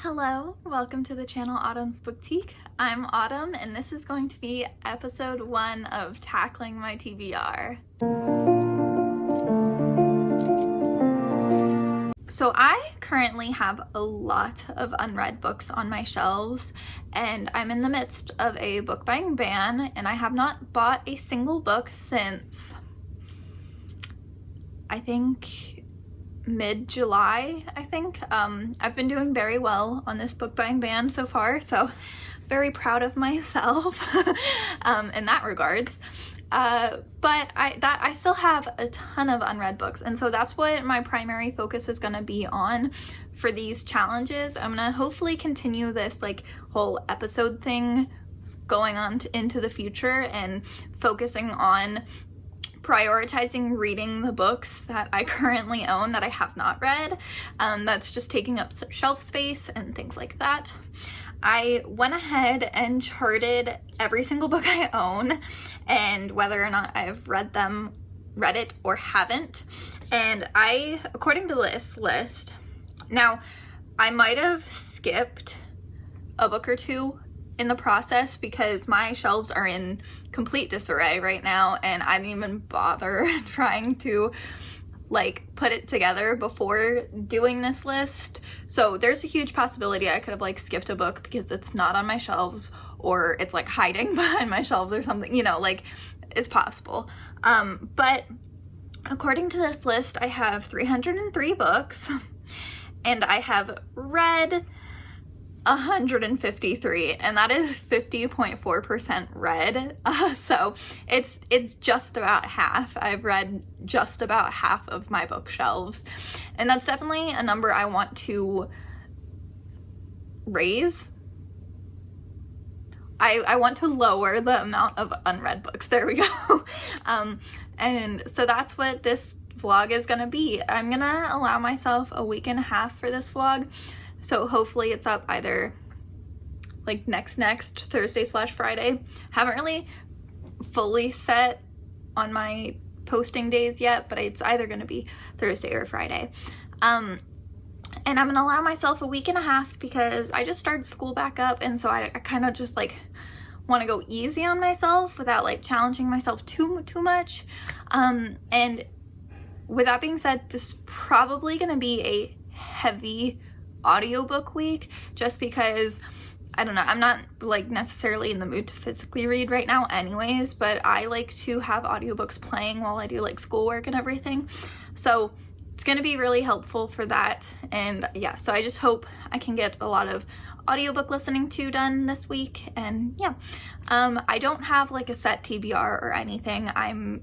Hello, welcome to the channel Autumn's Boutique. I'm Autumn and this is going to be episode 1 of tackling my TBR. So I currently have a lot of unread books on my shelves and I'm in the midst of a book buying ban and I have not bought a single book since I think mid-July, I think. I've been doing very well on this book buying ban so far, so very proud of myself in that regards. But I still have a ton of unread books, and so that's what my primary focus is going to be on for these challenges. I'm going to hopefully continue this like whole episode thing going on into the future and focusing on prioritizing reading the books that I currently own that I have not read. That's just taking up shelf space and things like that. I went ahead and charted every single book I own and whether or not I've read it or haven't. And according to this list, now I might have skipped a book or two in the process because my shelves are in complete disarray right now and I didn't even bother trying to like put it together before doing this list. So there's a huge possibility I could have like skipped a book because it's not on my shelves or it's like hiding behind my shelves or something, you know, like it's possible. But according to this list, I have 303 books and I have read 153, and that is 50.4% read. So it's just about half. I've read just about half of my bookshelves, and that's definitely a number I want to raise. I want to lower the amount of unread books. There we go. And so that's what this vlog is gonna be. I'm gonna allow myself a week and a half for this vlog. So hopefully it's up either like next Thursday/Friday. Haven't really fully set on my posting days yet, but it's either gonna be Thursday or Friday. And I'm gonna allow myself a week and a half because I just started school back up, and so I kind of just like want to go easy on myself without like challenging myself too much. And with that being said, this is probably gonna be a heavy audiobook week just because I don't know, I'm not like necessarily in the mood to physically read right now anyways, but I like to have audiobooks playing while I do like schoolwork and everything, so it's gonna be really helpful for that. And yeah, so I just hope I can get a lot of audiobook listening to done this week. And yeah, I don't have like a set TBR or anything. I'm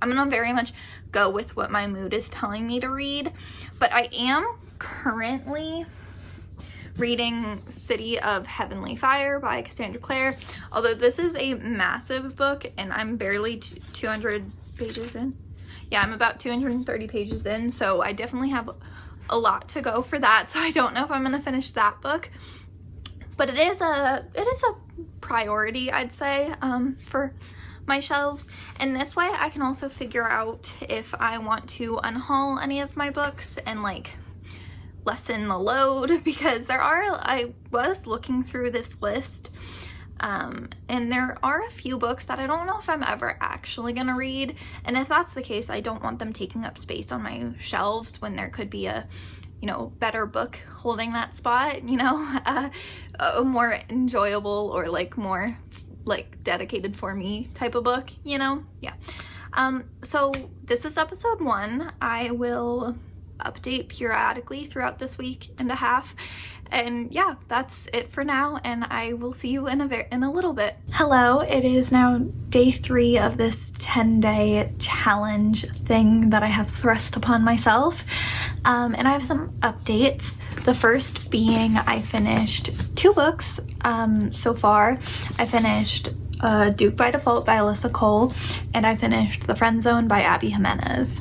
gonna very much go with what my mood is telling me to read, but I am currently reading City of Heavenly Fire by Cassandra Clare, although this is a massive book and I'm barely 200 pages in. Yeah, I'm about 230 pages in, so I definitely have a lot to go for that, so I don't know if I'm gonna finish that book, but it is a priority, I'd say, for my shelves. And this way I can also figure out if I want to unhaul any of my books and like lessen the load, because I was looking through this list and there are a few books that I don't know if I'm ever actually gonna read, and if that's the case, I don't want them taking up space on my shelves when there could be a, you know, better book holding that spot, you know, a more enjoyable or like more like dedicated for me type of book, you know. Yeah. So this is episode 1. I will update periodically throughout this week and a half, and yeah, that's it for now, and I will see you in a little bit. Hello, it is now day 3 of this 10-day challenge thing that I have thrust upon myself, and I have some updates. The first being I finished 2 books so far. I finished Duke by Default by Alyssa Cole, and I finished The Friend Zone by Abby Jimenez.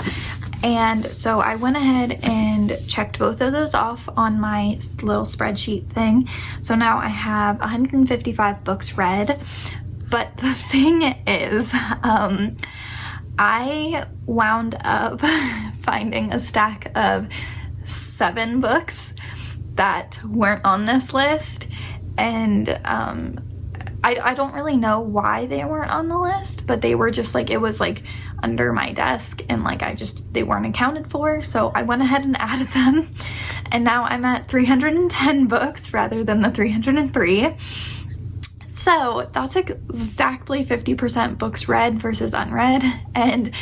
And so I went ahead and checked both of those off on my little spreadsheet thing. So now I have 155 books read. But the thing is, I wound up finding a stack of 7 books that weren't on this list, and I don't really know why they weren't on the list, but they were just like, it was like under my desk, and like they weren't accounted for, so I went ahead and added them, and now I'm at 310 books rather than the 303. So that's exactly 50% books read versus unread, and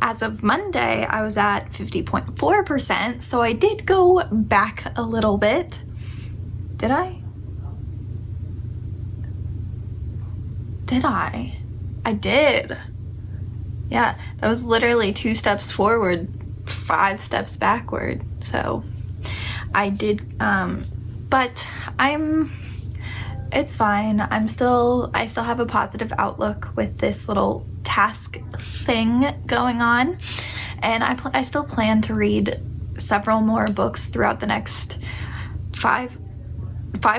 as of Monday, I was at 50.4%, so I did go back a little bit. Did I? I did. Yeah, that was literally 2 steps forward, 5 steps backward. So I did, but it's fine. I still have a positive outlook with this little task thing going on, and I still plan to read several more books throughout the next 5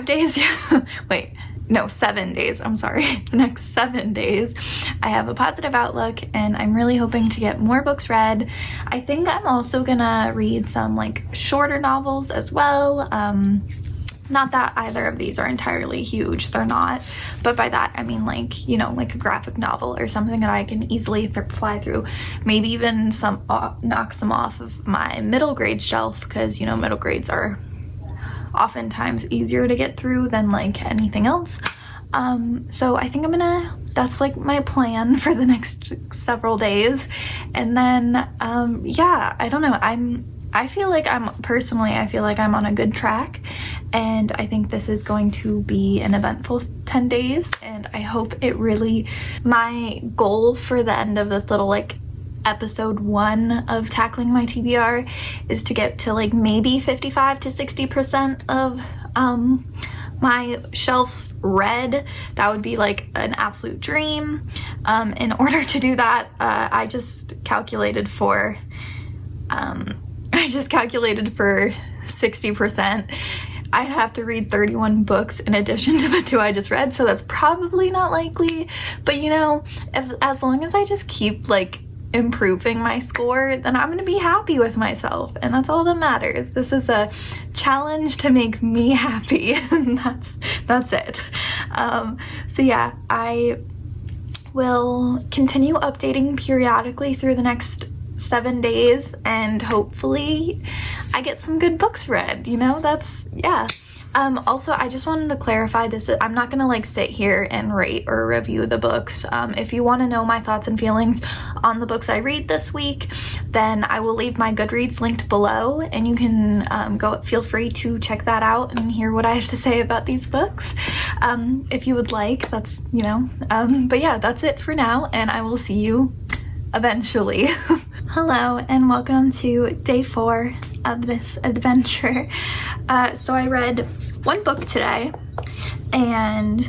days. Yeah. Wait, no, 7 days. I'm sorry. The next 7 days. I have a positive outlook, and I'm really hoping to get more books read. I think I'm also gonna read some like shorter novels as well. Not that either of these are entirely huge, they're not, but by that I mean like, you know, like a graphic novel or something that I can easily fly through. Maybe even knock some off of my middle grade shelf, because, you know, middle grades are oftentimes easier to get through than like anything else. So I think that's like my plan for the next several days. And then, yeah, I don't know. I feel like I'm on a good track, and I think this is going to be an eventful 10 days, and I hope my goal for the end of this little like episode 1 of tackling my TBR is to get to like maybe 55 to 60% of my shelf read. That would be like an absolute dream. In order to do that, I just calculated for 60%. I'd have to read 31 books in addition to the 2 I just read, so that's probably not likely. But you know, as long as I just keep like improving my score, then I'm gonna be happy with myself, and that's all that matters. This is a challenge to make me happy, and that's it. So yeah, I will continue updating periodically through the next 7 days, and hopefully I get some good books read, you know. Yeah. Also, I just wanted to clarify this. I'm not gonna like sit here and rate or review the books. If you want to know my thoughts and feelings on the books I read this week, then I will leave my Goodreads linked below, and you can feel free to check that out and hear what I have to say about these books. If you would like, that's, you know, but yeah, that's it for now, and I will see you eventually. Hello, and welcome to day 4 of this adventure. So I read 1 book today, and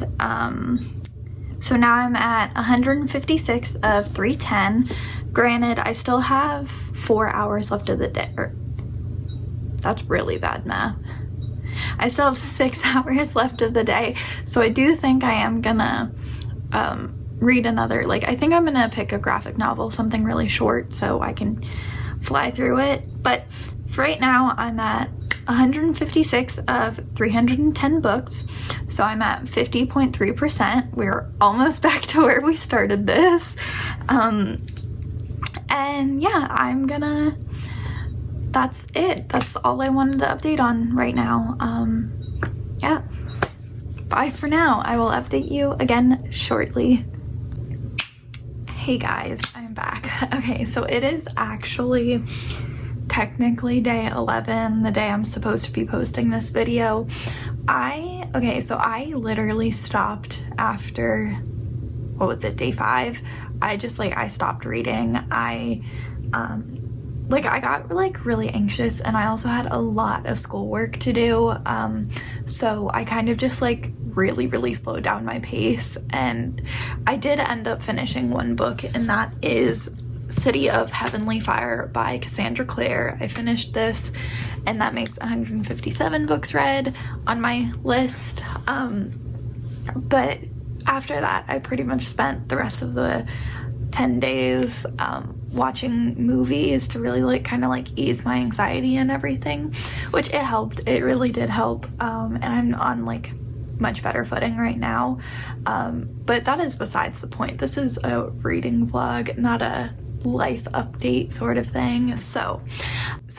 so now I'm at 156 of 310. Granted, I still have 4 hours left of the day. That's really bad math. I still have 6 hours left of the day, so I do think I am gonna read another, like, I think I'm gonna pick a graphic novel, something really short, so I can fly through it. But for right now, I'm at 156 of 310 books, so I'm at 50.3%. We're almost back to where we started this. And yeah, that's it. That's all I wanted to update on right now. Yeah, bye for now. I will update you again shortly. Hey guys, I'm back. Okay, so it is actually technically day 11, the day I'm supposed to be posting this video. So I literally stopped after, what was it, day 5? I stopped reading. I got like really anxious, and I also had a lot of schoolwork to do. So I kind of just like really slowed down my pace, and I did end up finishing 1 book, and that is City of Heavenly Fire by Cassandra Clare. I finished this, and that makes 157 books read on my list. But after that, I pretty much spent the rest of the 10 days watching movies to really like kind of like ease my anxiety and everything, which it helped. It really did help. And I'm on like much better footing right now. But that is besides the point. This is a reading vlog, not a life update sort of thing. So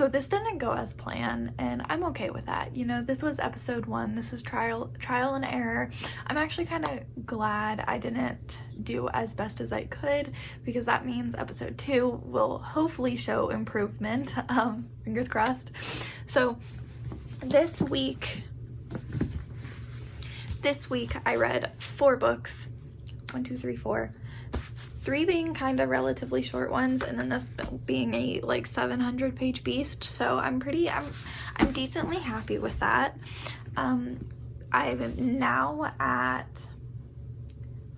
this didn't go as planned, and I'm okay with that. You know, this was episode 1. This is trial and error. I'm actually kind of glad I didn't do as best as I could, because that means episode 2 will hopefully show improvement. Fingers crossed. So this week I read 4 books. 1, 2, 3, 4. 3 being kind of relatively short ones, and then this being a like 700-page beast. So I'm decently happy with that. I'm now at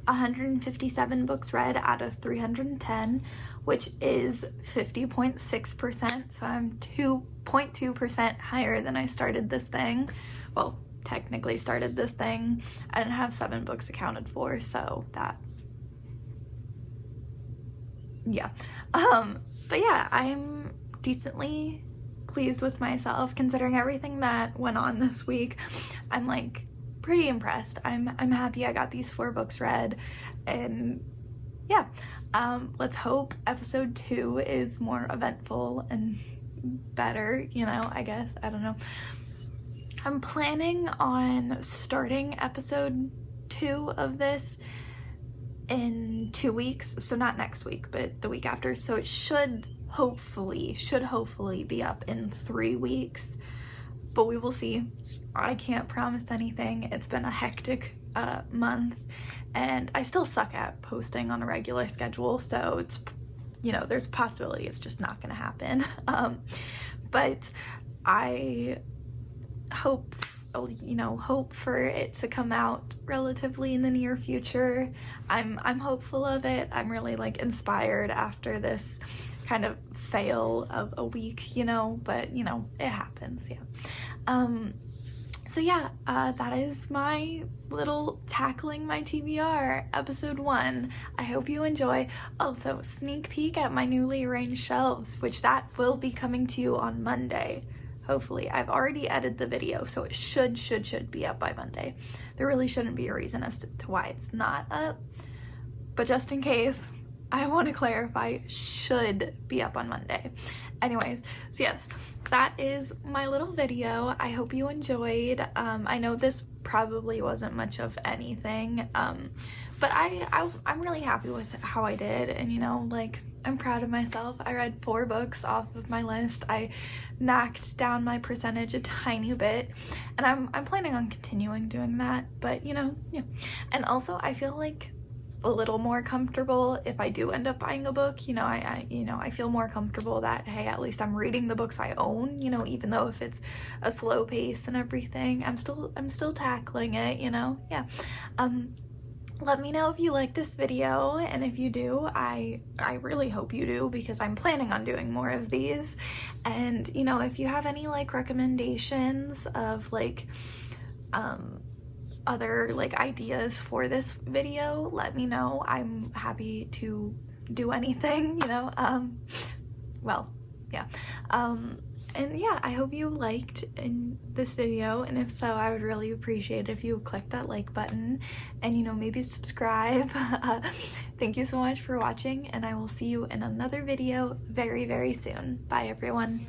157 books read out of 310, which is 50.6%. So I'm 2.2% higher than I started this thing. Well, technically started this thing. I didn't have 7 books accounted for, so that, yeah. But yeah, I'm decently pleased with myself considering everything that went on this week. I'm like pretty impressed. I'm happy I got these 4 books read, and yeah. Let's hope episode 2 is more eventful and better, you know, I guess. I don't know. I'm planning on starting episode 2 of this in 2 weeks, so not next week, but the week after. So it should hopefully be up in 3 weeks, but we will see. I can't promise anything. It's been a hectic month, and I still suck at posting on a regular schedule, so it's, you know, there's a possibility it's just not gonna happen. But I hope for it to come out relatively in the near future. I'm hopeful of it. I'm really like inspired after this kind of fail of a week, you know, but you know, it happens. Yeah. So yeah, that is my little tackling my TBR episode 1. I hope you enjoy. Also, sneak peek at my newly arranged shelves, which that will be coming to you on Monday. Hopefully. I've already edited the video, so it should be up by Monday. There really shouldn't be a reason as to why it's not up, but just in case, I want to clarify, should be up on Monday. Anyways, so yes, that is my little video. I hope you enjoyed. I know this probably wasn't much of anything, but I'm really happy with how I did, and you know, like, I'm proud of myself. I read 4 books off of my list. I knocked down my percentage a tiny bit, and I'm planning on continuing doing that, but you know, yeah. And also I feel like a little more comfortable if I do end up buying a book, you know, I feel more comfortable that, hey, at least I'm reading the books I own, you know, even though if it's a slow pace and everything, I'm still tackling it, you know. Yeah. Let me know if you like this video, and if you do, I really hope you do, because I'm planning on doing more of these. And you know, if you have any like recommendations of like other like ideas for this video, let me know. I'm happy to do anything, you know. Well, yeah. And yeah, I hope you liked in this video, and if so, I would really appreciate if you click that like button and, you know, maybe subscribe. Thank you so much for watching, and I will see you in another video very, very soon. Bye, everyone.